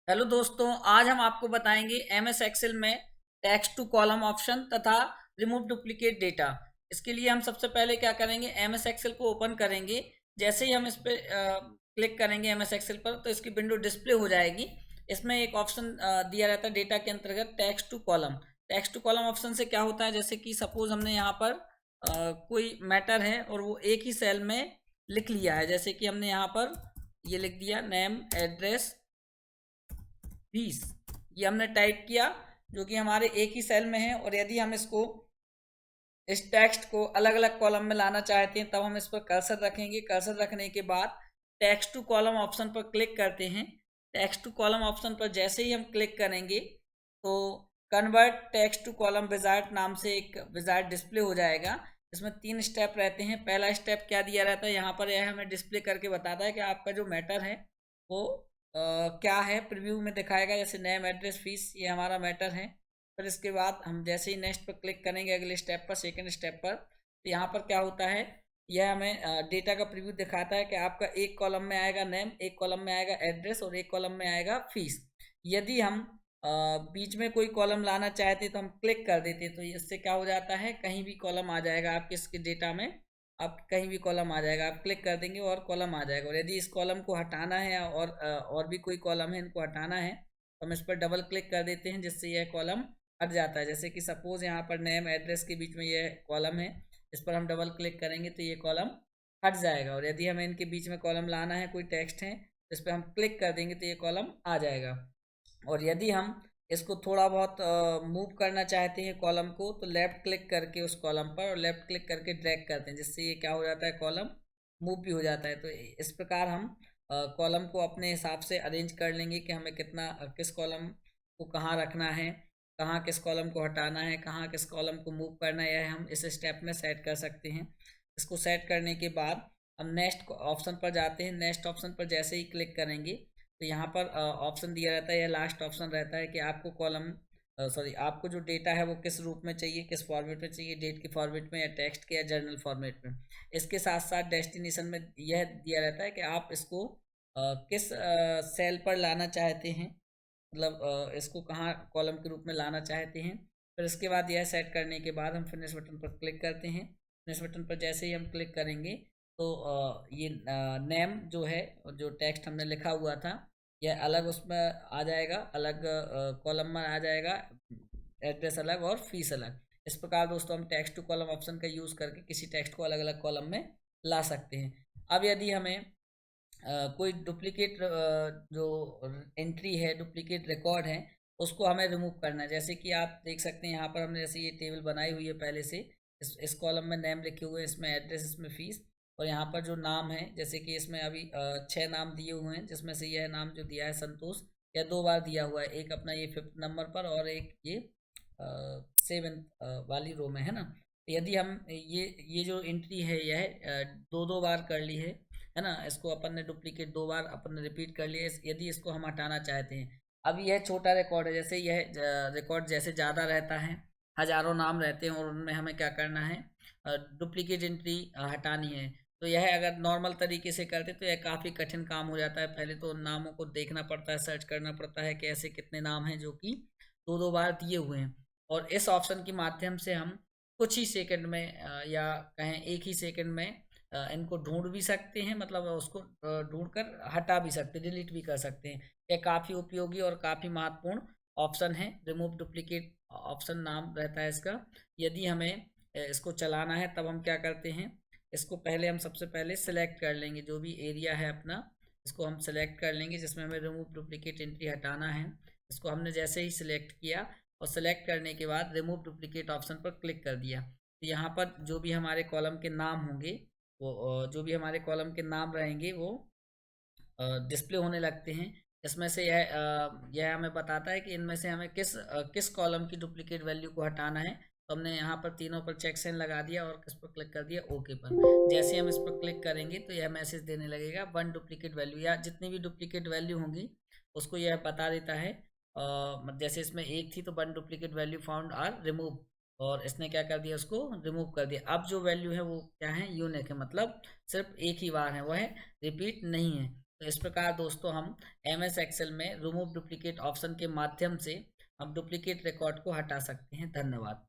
Hello दोस्तों, आज हम आपको बताएंगे एमएस एक्सेल में टेक्स्ट टू कॉलम ऑप्शन तथा रिमूव डुप्लीकेट डेटा। इसके लिए हम सबसे पहले क्या करेंगे, एमएस एक्सेल को ओपन करेंगे। जैसे ही हम इस पे क्लिक करेंगे एमएस एक्सेल पर, तो इसकी विंडो डिस्प्ले हो जाएगी। इसमें एक ऑप्शन दिया रहता है डेटा के अंतर्गत text to column. Text to column option से क्या होता है, जैसे कि सपोज हमने यहाँ पर कोई मैटर है और वो एक ही सेल में लिख लिया है। जैसे कि हमने यहाँ पर ये लिख दिया नेम एड्रेस 20, ये हमने टाइप किया, जो कि हमारे एक ही सेल में है। और यदि हम इसको इस टेक्स्ट को अलग अलग कॉलम में लाना चाहते हैं, तब हम इस पर कर्सर रखेंगे। कर्सर रखने के बाद टेक्स्ट टू कॉलम ऑप्शन पर क्लिक करते हैं। टेक्स्ट टू कॉलम ऑप्शन पर जैसे ही हम क्लिक करेंगे, तो convert text to column wizard नाम से एक विजार्ड डिस्प्ले हो जाएगा। इसमें 3 स्टेप रहते हैं। पहला स्टेप क्या दिया रहता है, यहाँ पर यह हमें डिस्प्ले करके बताता है कि आपका जो मैटर है वो क्या है। प्रीव्यू में दिखाएगा, जैसे नेम एड्रेस फीस, ये हमारा मैटर है। फिर इसके बाद हम जैसे ही नेक्स्ट पर क्लिक करेंगे अगले स्टेप पर, सेकंड स्टेप पर, तो यहाँ पर क्या होता है, यह हमें डेटा का प्रीव्यू दिखाता है कि आपका एक कॉलम में आएगा नेम, एक कॉलम में आएगा एड्रेस और एक कॉलम में आएगा फीस। यदि हम बीच में कोई कॉलम लाना चाहते तो हम क्लिक कर देते, तो इससे क्या हो जाता है, कहीं भी कॉलम आ जाएगा आपके इसके डेटा में। आप कहीं भी कॉलम आ जाएगा, आप क्लिक कर देंगे और कॉलम आ जाएगा। और यदि इस कॉलम को हटाना है और भी कोई कॉलम है, इनको हटाना है, तो हम इस पर डबल क्लिक कर देते हैं, जिससे यह कॉलम हट जाता है। जैसे कि सपोज यहाँ पर नेम एड्रेस के बीच में ये कॉलम है, इस पर हम डबल क्लिक करेंगे तो ये कॉलम हट जाएगा। और यदि हमें इनके बीच में कॉलम लाना है, कोई टेक्स्ट है, तो इस पर हम क्लिक कर देंगे तो ये कॉलम आ जाएगा। और यदि हम इसको थोड़ा बहुत मूव करना चाहते हैं कॉलम को, तो लेफ्ट क्लिक करके उस कॉलम पर और लेफ्ट क्लिक करके ड्रैग करते हैं, जिससे ये क्या हो जाता है, कॉलम मूव भी हो जाता है। तो इस प्रकार हम कॉलम को अपने हिसाब से अरेंज कर लेंगे कि हमें कितना किस कॉलम को कहाँ रखना है, कहाँ किस कॉलम को हटाना है, कहाँ किस कॉलम को मूव करना है, यह हम इस स्टेप में सेट कर सकते हैं। इसको सेट करने के बाद हम नेक्स्ट ऑप्शन पर जाते हैं। नेक्स्ट ऑप्शन पर जैसे ही क्लिक करेंगे, तो यहाँ पर ऑप्शन दिया रहता है, यह लास्ट ऑप्शन रहता है कि आपको कॉलम आपको जो डेटा है वो किस रूप में चाहिए, किस फॉर्मेट में चाहिए, डेट के फॉर्मेट में या टेक्स्ट के या जर्नल फॉर्मेट में। इसके साथ साथ डेस्टिनेशन में यह दिया रहता है कि आप इसको किस सेल पर लाना चाहते हैं, मतलब इसको कहाँ कॉलम के रूप में लाना चाहते हैं। फिर इसके बाद यह सेट करने के बाद हम फिनिश बटन पर क्लिक करते हैं। फिनिश बटन पर जैसे ही हम क्लिक करेंगे, तो ये नेम जो है, जो टेक्स्ट हमने लिखा हुआ था, यह अलग उसमें आ जाएगा, अलग कॉलम में आ जाएगा, एड्रेस अलग और फीस अलग। इस प्रकार दोस्तों हम टेक्स्ट टू कॉलम ऑप्शन का यूज़ करके किसी टेक्स्ट को अलग अलग कॉलम में ला सकते हैं। अब यदि हमें कोई डुप्लीकेट जो एंट्री है, डुप्लीकेट रिकॉर्ड है, उसको हमें रिमूव करना है। जैसे कि आप देख सकते हैं यहाँ पर हमने जैसे ये टेबल बनाई हुई है पहले से। इस कॉलम में नेम लिखे हुए हैं, इसमें एड्रेस, इसमें फीस, और यहाँ पर जो नाम है, जैसे कि इसमें अभी 6 नाम दिए हुए हैं, जिसमें से यह नाम जो दिया है संतोष, यह 2 बार दिया हुआ है। एक अपना ये 5th नंबर पर और एक ये 7th वाली रो में है ना। तो यदि हम ये जो एंट्री है यह 2 बार कर ली है ना, इसको अपन ने डुप्लीकेट 2 बार अपन ने रिपीट कर लिया। यदि इसको हम हटाना चाहते हैं, अब यह छोटा रिकॉर्ड है, जैसे यह रिकॉर्ड जैसे ज़्यादा रहता है, हजारों नाम रहते हैं, और उनमें हमें क्या करना है, डुप्लीकेट एंट्री हटानी है। तो यह अगर नॉर्मल तरीके से करते तो यह काफ़ी कठिन काम हो जाता है। पहले तो उन नामों को देखना पड़ता है, सर्च करना पड़ता है कि ऐसे कितने नाम हैं जो कि 2 बार दिए हुए हैं। और इस ऑप्शन के माध्यम से हम कुछ ही सेकंड में या कहें एक ही सेकंड में इनको ढूंढ भी सकते हैं, मतलब उसको ढूंढ कर हटा भी सकते हैं, डिलीट भी कर सकते हैं। यह काफ़ी उपयोगी और काफ़ी महत्वपूर्ण ऑप्शन है। रिमूव डुप्लीकेट ऑप्शन नाम रहता है इसका। यदि हमें इसको चलाना है, तब हम क्या करते हैं, इसको पहले हम सबसे पहले सेलेक्ट कर लेंगे, जो भी एरिया है अपना, इसको हम सेलेक्ट कर लेंगे जिसमें हमें रिमूव डुप्लीकेट एंट्री हटाना है। इसको हमने जैसे ही सिलेक्ट किया और सेलेक्ट करने के बाद रिमूव डुप्लीकेट ऑप्शन पर क्लिक कर दिया, तो यहाँ पर जो भी हमारे कॉलम के नाम होंगे, वो जो भी हमारे कॉलम के नाम रहेंगे वो डिस्प्ले होने लगते हैं। इसमें से यह हमें बताता है कि इनमें से हमें किस कॉलम की डुप्लीकेट वैल्यू को हटाना है। तो हमने यहाँ पर तीनों पर चेक साइन लगा दिया और किस पर क्लिक कर दिया, ओके पर। जैसे हम इस पर क्लिक करेंगे तो यह मैसेज देने लगेगा 1 डुप्लीकेट वैल्यू, या जितनी भी डुप्लीकेट वैल्यू होंगी उसको यह बता देता है। जैसे इसमें एक थी तो 1 duplicate value found are remove, और इसने क्या कर दिया, उसको रिमूव कर दिया। अब जो वैल्यू है वो क्या है, यूनिक है, मतलब सिर्फ एक ही बार है, वह रिपीट नहीं है। तो इस प्रकार दोस्तों हम MS एक्सेल में रिमूव डुप्लीकेट ऑप्शन के माध्यम से हम डुप्लीकेट रिकॉर्ड को हटा सकते हैं। धन्यवाद।